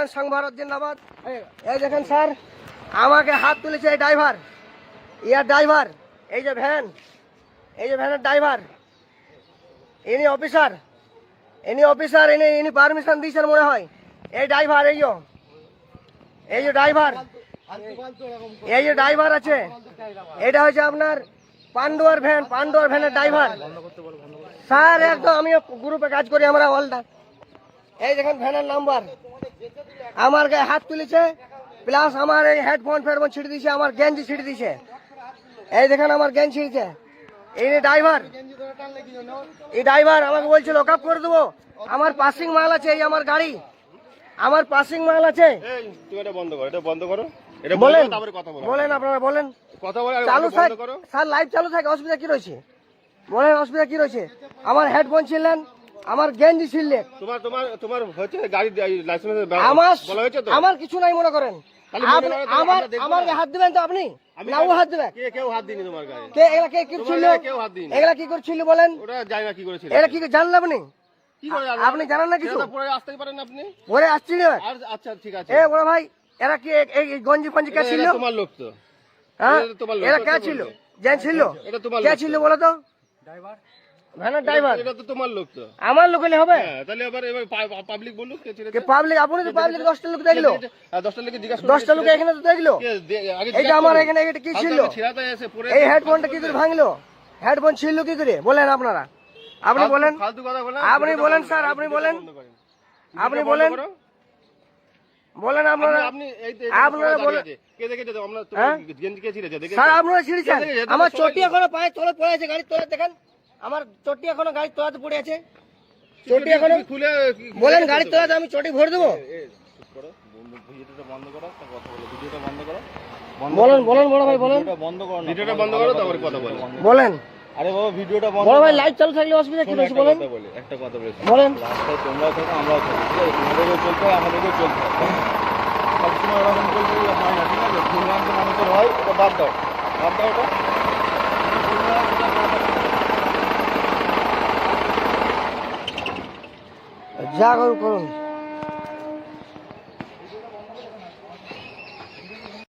কিষাণ সংঘ ভারত জিন্দাবাদ। এই দেখেন স্যার, আমাকে হাত তুলেছে এই ড্রাইভার, ড্রাইভার, এই যে ভ্যান, এই যে ভ্যানের ড্রাইভার, ইনি অফিসার, ইনি পারমিশন দিয়েছেন মনে হয়। এই ড্রাইভার, এই যে ড্রাইভার, এই যে ড্রাইভার আছে, এটা হচ্ছে আপনার পান্ডুয়ার ভ্যানের ড্রাইভার স্যার। একদম আমি গ্রুপে কাজ করি আমরা অলটা। এই দেখেন ভ্যানের নাম্বার, আমার গায়ে হাত তুলেছে, প্লাস আমার এই হেডফোন ছিঁড়ে দিয়েছে, আমার গেঞ্জি ছিঁড়ে দিয়েছে। এই দেখেন আমার গেঞ্জি ছিঁড়েছে। এই ড্রাইভার, এই ড্রাইভার আমাকে বলছে লক আপ করে দেবো। আমার পাসিং মাল আছে, এই আমার গাড়ি, আমার পাসিং মাল আছে। বলেন আপনারা বলেন, চালু থাক স্যার, লাইভ চালু থাকে, অসুবিধা কি রয়েছে বলেন, অসুবিধা কি রয়েছে? আমার হেডফোন ছিলেন, আমার গেঞ্জি ছিললে, তোমার হচ্ছে গাড়ি লাইসেন্স আমার কিছু নাই মনে করেন। আমার হাত দিবেন তো আপনি, না ও হাত দিবে? কেউ হাত দিনি তোমার গায়ে, কে এগুলা কে কি ছিল? এগুলা কি করছিল বলেন? ওটা জানি না কি করেছিল। এটা কি জানলেন আপনি? কি করে আপনি জানেন না কিছু? পরে আসতেই পারেন আপনি। পরে আসছি না। আচ্ছা ঠিক আছে। এ বড় ভাই, এরা কি এই গঞ্জি ফঞ্জি কে ছিল? তোমার লোক তো। হ্যাঁ, এরা কে ছিল? জেন ছিল? এটা তোমার কে ছিল বলো তো? ড্রাইভার, ভ্যানের ড্রাইভার। এটা তো তোমার লোক তো। আমার লোক হলে হবে? হ্যাঁ, তাহলে এবার পাবলিক বলুক কে ছিল। কে পাবলিক? আপনি তো পাবলিক 10টা লোক দেখলো, 10টা লোকে জিজ্ঞাসা 10টা লোক এখানে তো দেখলো। এই যে আমার এখানে এটা কি ছিল? এই হেডফোনটা কি করে ভাঙলো? হেডফোন ছিল কি করে বলেন আপনারা? আপনি বলেন, ফালতু কথা বলেন। আপনি বলেন স্যার, আপনি বলেন, আপনি বলেন, বলেন আপনারা, আপনারা বলেন। কে দেখেছে তো? আমরা তোমার গেঞ্জি কে ছিঁড়েছে দেখেছো? স্যার আপনারা ছিঁড়েছেন, আমার চটি এখনো পায়ে তলে পড়ে আছে, গাড়ির তলে দেখেন, আমার চটি এখনো গাড়ির তলাতে পড়ে আছে, চটি এখনো খুলে বলেন গাড়ির তলাতে আমি চটি ভরে দেবো। বলেন বলেন বড় ভাই বলেন, ভিডিওটা বন্ধ করো তারপরে কথা বলো। বলেন। আরে বাবা ভিডিওটা বন্ধ বড় ভাই লাইভ চালু থাকলে অসুবিধা কি রয়েছে বলেন? একটা কথা বলি, বলেন। রাস্তায় তোমরাও থাকো আমরাও থাকি, ঠিক আছে? তোমাদেরও চলতে হয় আমাদেরও চলতে হয়, সবসময় ওরকম করলে হয় না, ঠিক আছে? ভুলভ্রান্ত মানুষের হয়, ওটা বাদ দাও, বাদ দাও ওটা। যা করুন করুন।